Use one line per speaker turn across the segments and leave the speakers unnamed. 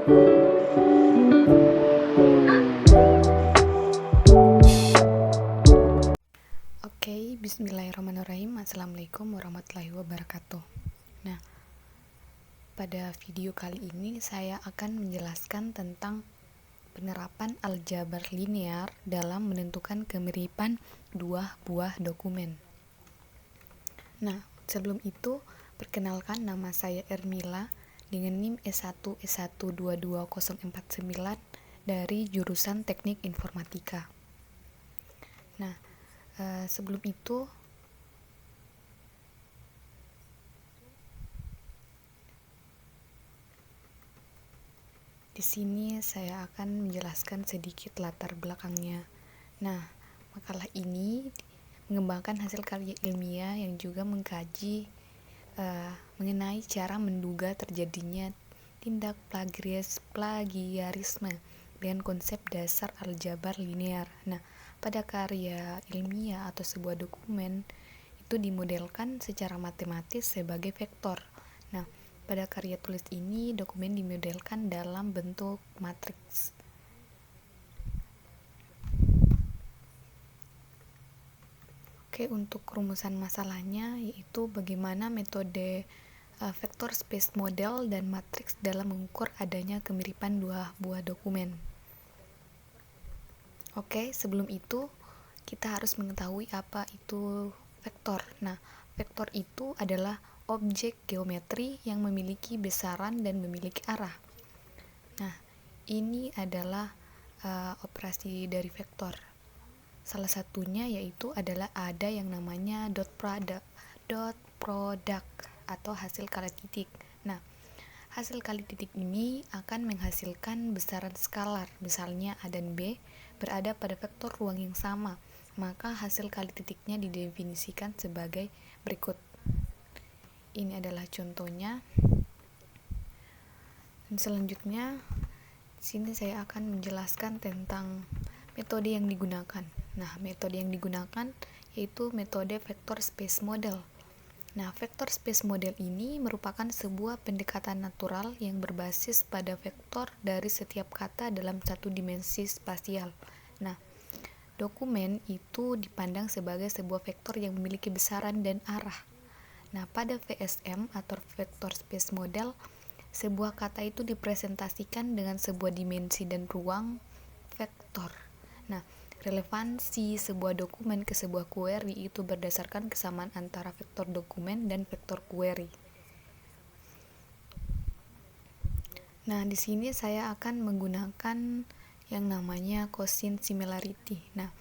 Oke, bismillahirrahmanirrahim. Assalamualaikum warahmatullahi wabarakatuh. Nah, pada video kali ini saya akan menjelaskan tentang penerapan aljabar linear dalam menentukan kemiripan dua buah dokumen. Nah, sebelum itu, perkenalkan, nama saya Ermila dengan NIM S1S122049 dari jurusan Teknik Informatika. Nah, sebelum itu di sini saya akan menjelaskan sedikit latar belakangnya. Nah, makalah ini mengembangkan hasil karya ilmiah yang juga mengkaji mengenai cara menduga terjadinya tindak plagiarisme dengan konsep dasar aljabar linear. Nah, pada karya ilmiah atau sebuah dokumen itu dimodelkan secara matematis sebagai vektor. Nah, pada karya tulis ini dokumen dimodelkan dalam bentuk matriks. Oke, untuk rumusan masalahnya yaitu bagaimana metode vector space model dan matriks dalam mengukur adanya kemiripan dua buah dokumen. Oke, sebelum itu kita harus mengetahui apa itu vektor. Nah, vektor itu adalah objek geometri yang memiliki besaran dan memiliki arah. Nah, ini adalah operasi dari vektor. Salah satunya yaitu adalah ada yang namanya dot product atau hasil kali titik. Nah, hasil kali titik ini akan menghasilkan besaran skalar, misalnya A dan B berada pada vektor ruang yang sama, maka hasil kali titiknya didefinisikan sebagai berikut. Ini adalah contohnya. Dan selanjutnya, sini saya akan menjelaskan tentang metode yang digunakan. Nah, metode yang digunakan yaitu metode vector space model. Nah, vector space model ini merupakan sebuah pendekatan natural yang berbasis pada vektor dari setiap kata dalam satu dimensi spasial. Nah, dokumen itu dipandang sebagai sebuah vektor yang memiliki besaran dan arah. Nah, pada VSM atau vector space model, sebuah kata itu dipresentasikan dengan sebuah dimensi dan ruang vektor. Nah, relevansi sebuah dokumen ke sebuah query itu berdasarkan kesamaan antara vektor dokumen dan vektor query. Nah, di sini saya akan menggunakan yang namanya quotient similarity. Nah,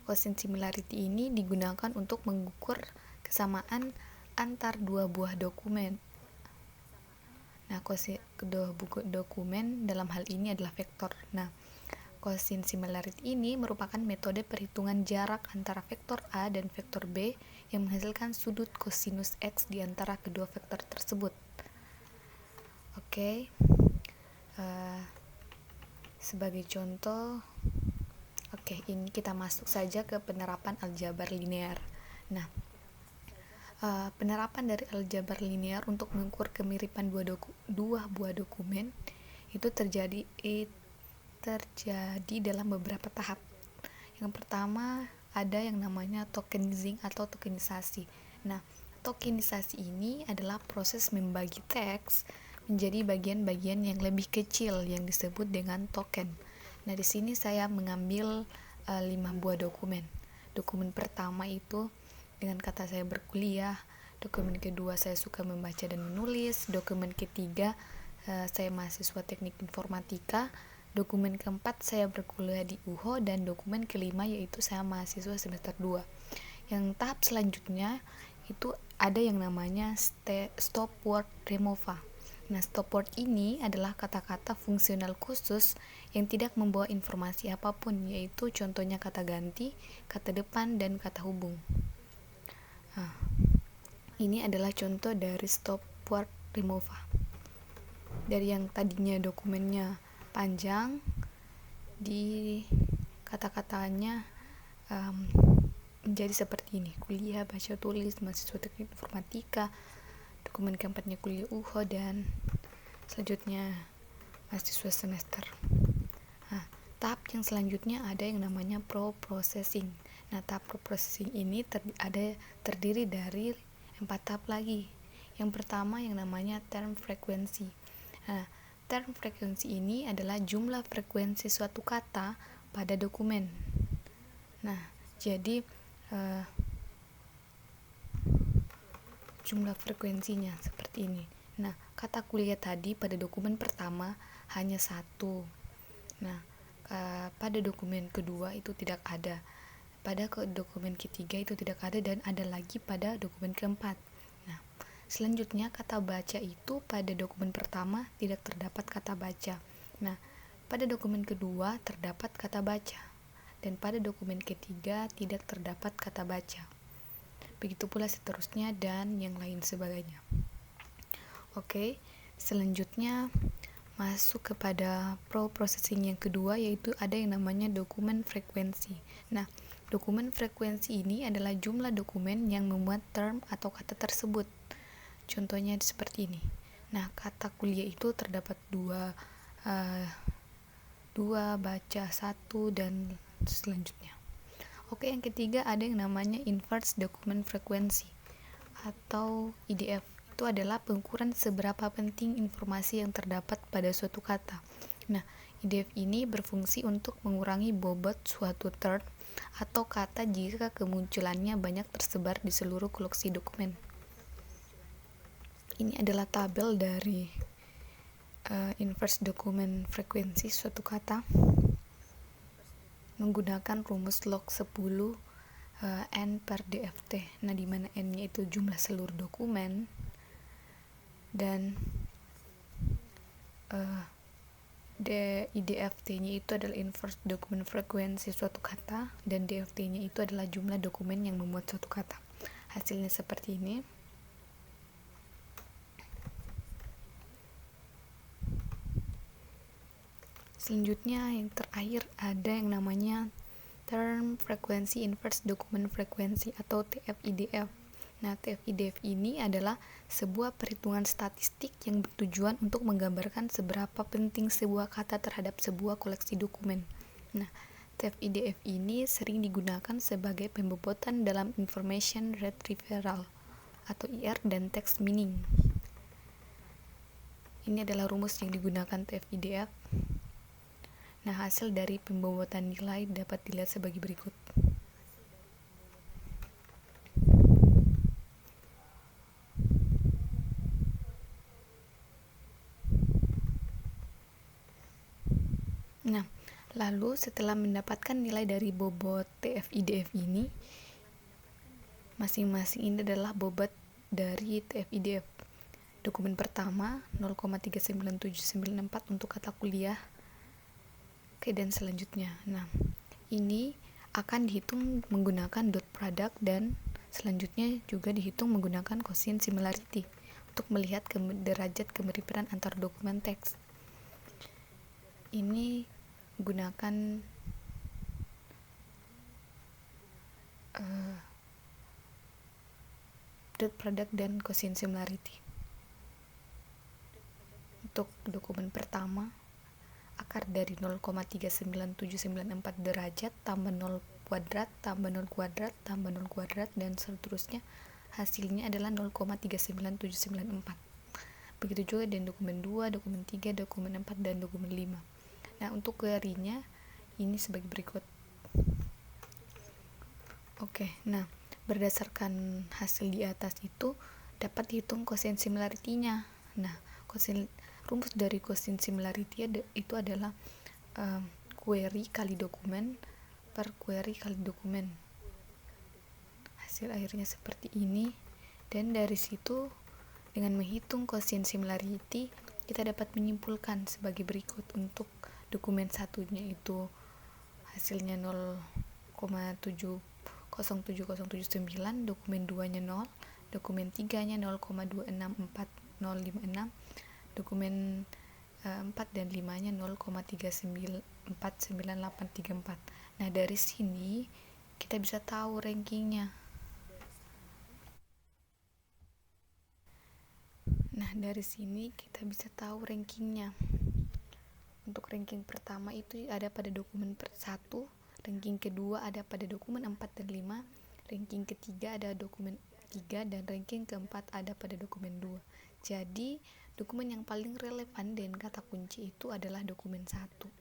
quotient similarity ini digunakan untuk mengukur kesamaan antar dua buah dokumen. Nah, kedua buku dokumen dalam hal ini adalah vektor. Nah, quotient similarity ini merupakan metode perhitungan jarak antara vektor A dan vektor B yang menghasilkan sudut kosinus X di antara kedua vektor tersebut. Oke, sebagai contoh, ini kita masuk saja ke penerapan aljabar linear. Nah, penerapan dari aljabar linear untuk mengukur kemiripan dua buah dokumen itu terjadi dalam beberapa tahap. Yang pertama ada yang namanya tokenizing atau tokenisasi. Nah, tokenisasi ini adalah proses membagi teks menjadi bagian-bagian yang lebih kecil yang disebut dengan token. Nah, di sini saya mengambil 5 buah dokumen. Dokumen pertama itu dengan kata saya berkuliah, dokumen kedua saya suka membaca dan menulis, dokumen ketiga saya mahasiswa teknik informatika, dokumen keempat saya berkuliah di UHO, dan dokumen kelima yaitu saya mahasiswa semester 2. Yang tahap selanjutnya itu ada yang namanya stop word removal. Nah, stop word ini adalah kata-kata fungsional khusus yang tidak membawa informasi apapun, yaitu contohnya kata ganti, kata depan, dan kata hubung. Nah, ini adalah contoh dari stop word removal. Dari yang tadinya dokumennya panjang, di kata-katanya menjadi seperti ini: kuliah, baca, tulis, mahasiswa teknik informatika. Dokumen keempatnya kuliah UHO, dan selanjutnya mahasiswa semester. Nah, tahap yang selanjutnya ada yang namanya pro-processing. Nah, tahap pro-processing ini terdiri dari 4 tahap lagi. Yang pertama yang namanya term frekuensi. Nah, term frekuensi ini adalah jumlah frekuensi suatu kata pada dokumen. Nah, jadi jumlah frekuensinya seperti ini. Nah, kata kuliah tadi pada dokumen pertama hanya 1. Nah, pada dokumen kedua itu tidak ada. Pada dokumen ketiga itu tidak ada, dan ada lagi pada dokumen keempat. Nah, selanjutnya kata baca itu pada dokumen pertama tidak terdapat kata baca. Nah, pada dokumen kedua terdapat kata baca, dan pada dokumen ketiga tidak terdapat kata baca. Begitu pula seterusnya dan yang lain sebagainya. Oke, selanjutnya masuk kepada pro-processing yang kedua, yaitu ada yang namanya dokumen frekuensi. Nah, dokumen frekuensi ini adalah jumlah dokumen yang memuat term atau kata tersebut. Contohnya seperti ini. Nah, kata kuliah itu terdapat dua, baca, 1, dan selanjutnya. Oke, yang ketiga ada yang namanya inverse document frequency atau IDF. Itu adalah pengukuran seberapa penting informasi yang terdapat pada suatu kata. Nah, IDF ini berfungsi untuk mengurangi bobot suatu term atau kata jika kemunculannya banyak tersebar di seluruh koleksi dokumen. Ini adalah tabel dari inverse document frequency suatu kata menggunakan rumus log 10 N per DFT. Nah, di mana N-nya itu jumlah seluruh dokumen, dan IDFT-nya itu adalah inverse document frequency suatu kata, dan DFT-nya itu adalah jumlah dokumen yang memuat suatu kata. Hasilnya seperti ini. Selanjutnya yang terakhir ada yang namanya term frequency inverse document frequency atau TF-IDF. Nah, TF-IDF ini adalah sebuah perhitungan statistik yang bertujuan untuk menggambarkan seberapa penting sebuah kata terhadap sebuah koleksi dokumen. Nah, TF-IDF ini sering digunakan sebagai pembobotan dalam information retrieval atau IR dan text mining. Ini adalah rumus yang digunakan TF-IDF. Nah, hasil dari pembobotan nilai dapat dilihat sebagai berikut. Nah, lalu setelah mendapatkan nilai dari bobot TF-IDF ini, masing-masing ini adalah bobot dari TF-IDF. Dokumen pertama 0,39794 untuk kata kuliah. Oke, dan selanjutnya. Nah, ini akan dihitung menggunakan dot product, dan selanjutnya juga dihitung menggunakan quotient similarity untuk melihat derajat kemiripan antar dokumen teks. Ini menggunakan dot product dan quotient similarity. Untuk dokumen pertama, akar dari 0,39794 derajat tambah 0 kuadrat tambah 0 kuadrat tambah 0 kuadrat dan seterusnya, hasilnya adalah 0,39794. Begitu juga dengan dokumen 2, dokumen 3, dokumen 4, dan dokumen 5. Nah, untuk query-nya ini sebagai berikut. Oke, nah berdasarkan hasil di atas itu dapat dihitung quotient similarity-nya. Nah, rumus dari quotient similarity itu adalah query kali dokumen per query kali dokumen. Hasil akhirnya seperti ini, dan dari situ dengan menghitung quotient similarity kita dapat menyimpulkan sebagai berikut. Untuk dokumen satunya itu hasilnya 0,70779, dokumen 2-nya 0, dokumen 3-nya 0,264056, dokumen 4 dan 5-nya 0,3949834. Nah, dari sini kita bisa tahu rankingnya. ranking pertama itu ada pada dokumen 1, ranking kedua ada pada dokumen 4 dan 5, ranking ketiga ada dokumen 3, dan ranking keempat ada pada dokumen 2. Jadi dokumen yang paling relevan dan kata kunci itu adalah dokumen 1.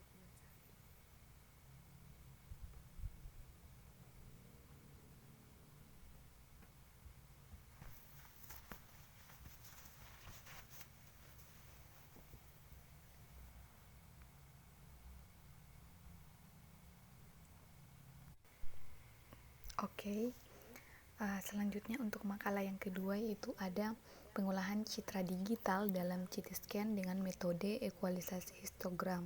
Oke. Selanjutnya untuk makalah yang kedua yaitu ada pengolahan citra digital dalam CT scan dengan metode ekualisasi histogram.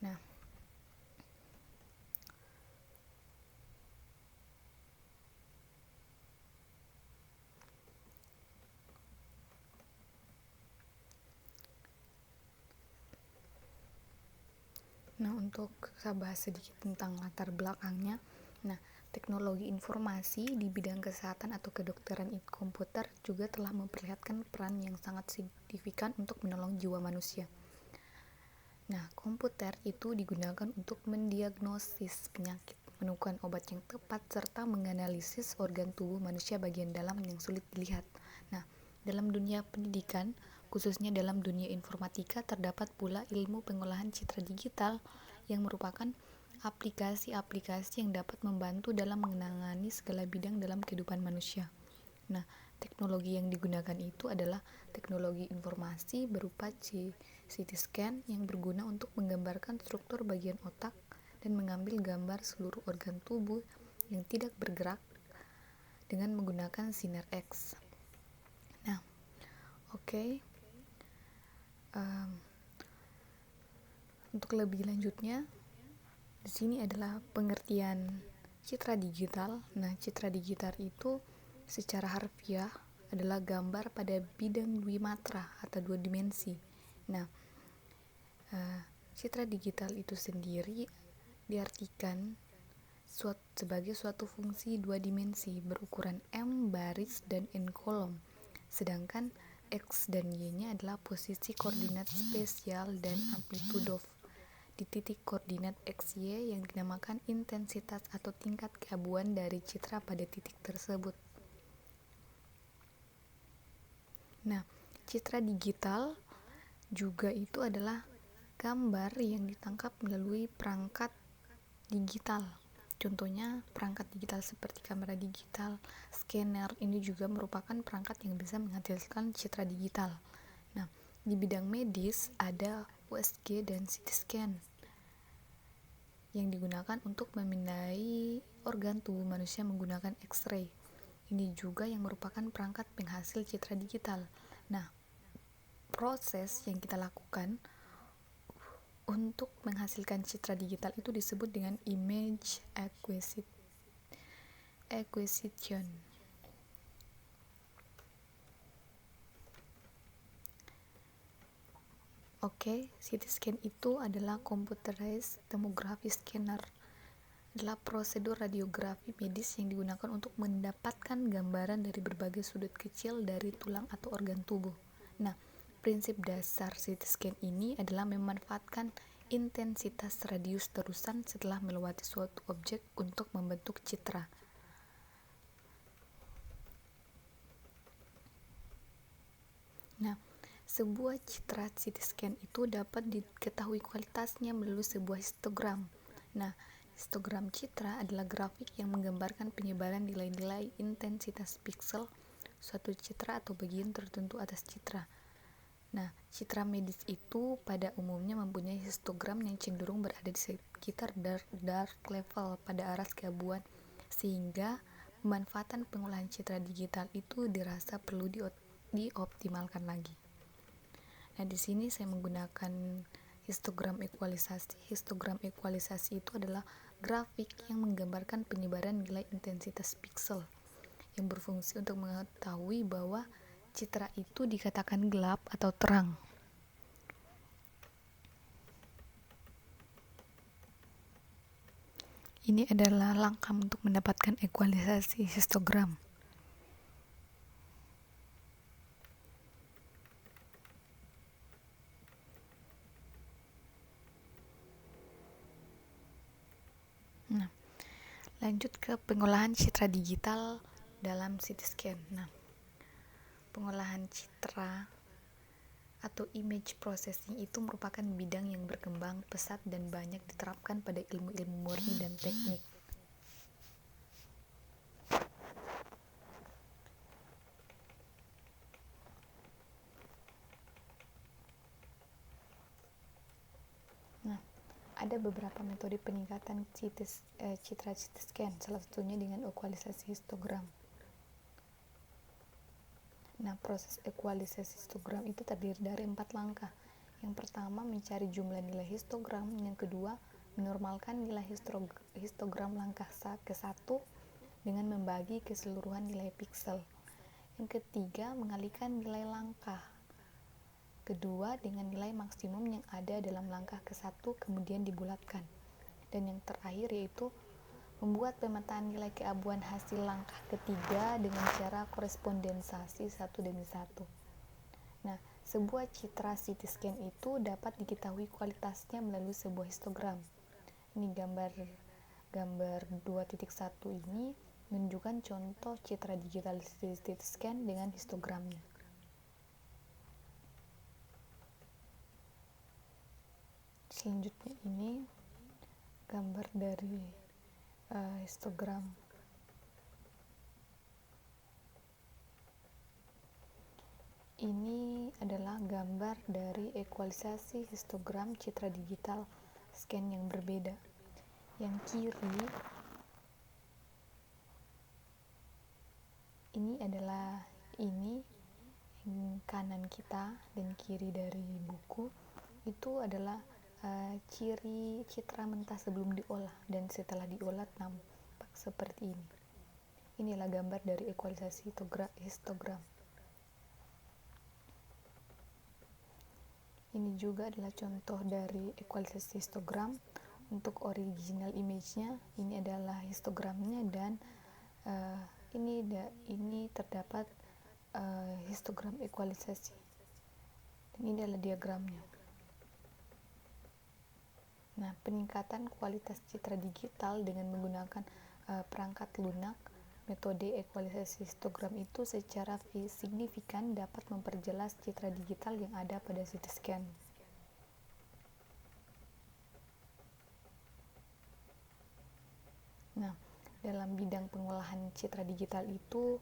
Nah, untuk saya bahas sedikit tentang latar belakangnya. Nah, teknologi informasi di bidang kesehatan atau kedokteran komputer juga telah memperlihatkan peran yang sangat signifikan untuk menolong jiwa manusia. Nah, komputer itu digunakan untuk mendiagnosis penyakit, menemukan obat yang tepat, serta menganalisis organ tubuh manusia bagian dalam yang sulit dilihat. Nah, dalam dunia pendidikan, khususnya dalam dunia informatika, terdapat pula ilmu pengolahan citra digital yang merupakan aplikasi-aplikasi yang dapat membantu dalam menangani segala bidang dalam kehidupan manusia. Nah, teknologi yang digunakan itu adalah teknologi informasi berupa CT scan yang berguna untuk menggambarkan struktur bagian otak dan mengambil gambar seluruh organ tubuh yang tidak bergerak dengan menggunakan sinar X. Nah, oke. Untuk lebih lanjutnya, di sini adalah pengertian citra digital. Nah, citra digital itu secara harfiah adalah gambar pada bidang dwimatra atau 2 dimensi. Nah, citra digital itu sendiri diartikan sebagai suatu fungsi 2 dimensi berukuran M baris dan N kolom, sedangkan X dan Y-nya adalah posisi koordinat spesial dan amplitude di titik koordinat XY yang dinamakan intensitas atau tingkat keabuan dari citra pada titik tersebut. Nah, citra digital juga itu adalah gambar yang ditangkap melalui perangkat digital. Contohnya perangkat digital seperti kamera digital, scanner, ini juga merupakan perangkat yang bisa menghasilkan citra digital. Nah, di bidang medis ada USG dan CT scan yang digunakan untuk memindai organ tubuh manusia menggunakan X-ray. Ini juga yang merupakan perangkat penghasil citra digital. Nah, proses yang kita lakukan untuk menghasilkan citra digital itu disebut dengan image acquisition. Oke, CT scan itu adalah computerized tomography scanner. Adalah prosedur radiografi medis yang digunakan untuk mendapatkan gambaran dari berbagai sudut kecil dari tulang atau organ tubuh. Nah, prinsip dasar CT scan ini adalah memanfaatkan intensitas radius terusan setelah melewati suatu objek untuk membentuk citra. Nah, sebuah citra CT scan itu dapat diketahui kualitasnya melalui sebuah histogram. Nah, histogram citra adalah grafik yang menggambarkan penyebaran nilai-nilai intensitas piksel suatu citra atau bagian tertentu atas citra. Nah, citra medis itu pada umumnya mempunyai histogram yang cenderung berada di sekitar dark level pada aras keabuan, sehingga pemanfaatan pengolahan citra digital itu dirasa perlu dioptimalkan lagi. Nah, di sini saya menggunakan histogram ekualisasi. Histogram ekualisasi itu adalah grafik yang menggambarkan penyebaran nilai intensitas piksel yang berfungsi untuk mengetahui bahwa citra itu dikatakan gelap atau terang. Ini adalah langkah untuk mendapatkan ekualisasi histogram. Lanjut ke pengolahan citra digital dalam CT scan. Nah, pengolahan citra atau image processing itu merupakan bidang yang berkembang pesat dan banyak diterapkan pada ilmu-ilmu murni dan teknik. Nah, ada beberapa metode peningkatan citra CT scan, salah satunya dengan ekualisasi histogram. Nah, proses ekualisasi histogram itu terdiri dari 4 langkah. Yang pertama, mencari jumlah nilai histogram. Yang kedua, menormalkan nilai histogram langkah ke-1 dengan membagi keseluruhan nilai piksel. Yang ketiga, mengalihkan nilai langkah kedua dengan nilai maksimum yang ada dalam langkah ke-1 kemudian dibulatkan. Dan yang terakhir yaitu membuat pemetaan nilai keabuan hasil langkah ketiga dengan cara korespondensasi satu demi satu. Nah, sebuah citra CT scan itu dapat diketahui kualitasnya melalui sebuah histogram. Ini gambar 2.1 ini menunjukkan contoh citra digital CT scan dengan histogramnya. Selanjutnya ini gambar dari histogram. Ini adalah gambar dari ekualisasi histogram citra digital scan yang berbeda. Yang kiri ini adalah ini, yang kanan kita dan kiri dari buku itu adalah ciri citra mentah sebelum diolah dan setelah diolah tampak seperti ini. Inilah gambar dari ekualisasi histogram. Ini juga adalah contoh dari ekualisasi histogram. Untuk original image-nya ini adalah histogramnya dan ini terdapat histogram ekualisasi. Dan ini adalah diagramnya. Nah, peningkatan kualitas citra digital dengan menggunakan perangkat lunak, metode ekualisasi histogram itu secara signifikan dapat memperjelas citra digital yang ada pada CT scan. Nah, dalam bidang pengolahan citra digital itu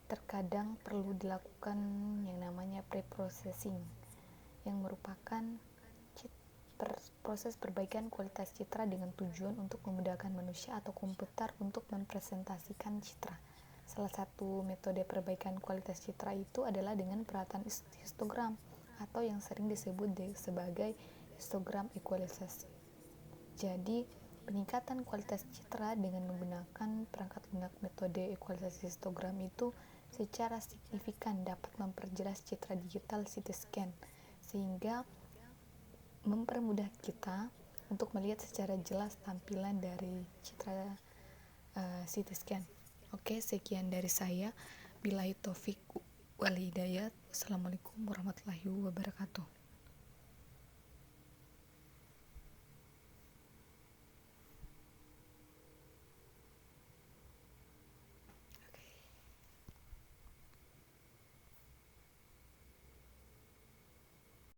terkadang perlu dilakukan yang namanya pre-processing, yang merupakan proses perbaikan kualitas citra dengan tujuan untuk memudahkan manusia atau komputer untuk mempresentasikan citra. Salah satu metode perbaikan kualitas citra itu adalah dengan peralatan histogram atau yang sering disebut sebagai histogram ekualisasi. Jadi, peningkatan kualitas citra dengan menggunakan perangkat lunak metode ekualisasi histogram itu secara signifikan dapat memperjelas citra digital CT scan, sehingga mempermudah kita untuk melihat secara jelas tampilan dari citra CT scan. Oke, sekian dari saya. Billahi taufik wal hidayah. Wassalamualaikum warahmatullahi wabarakatuh.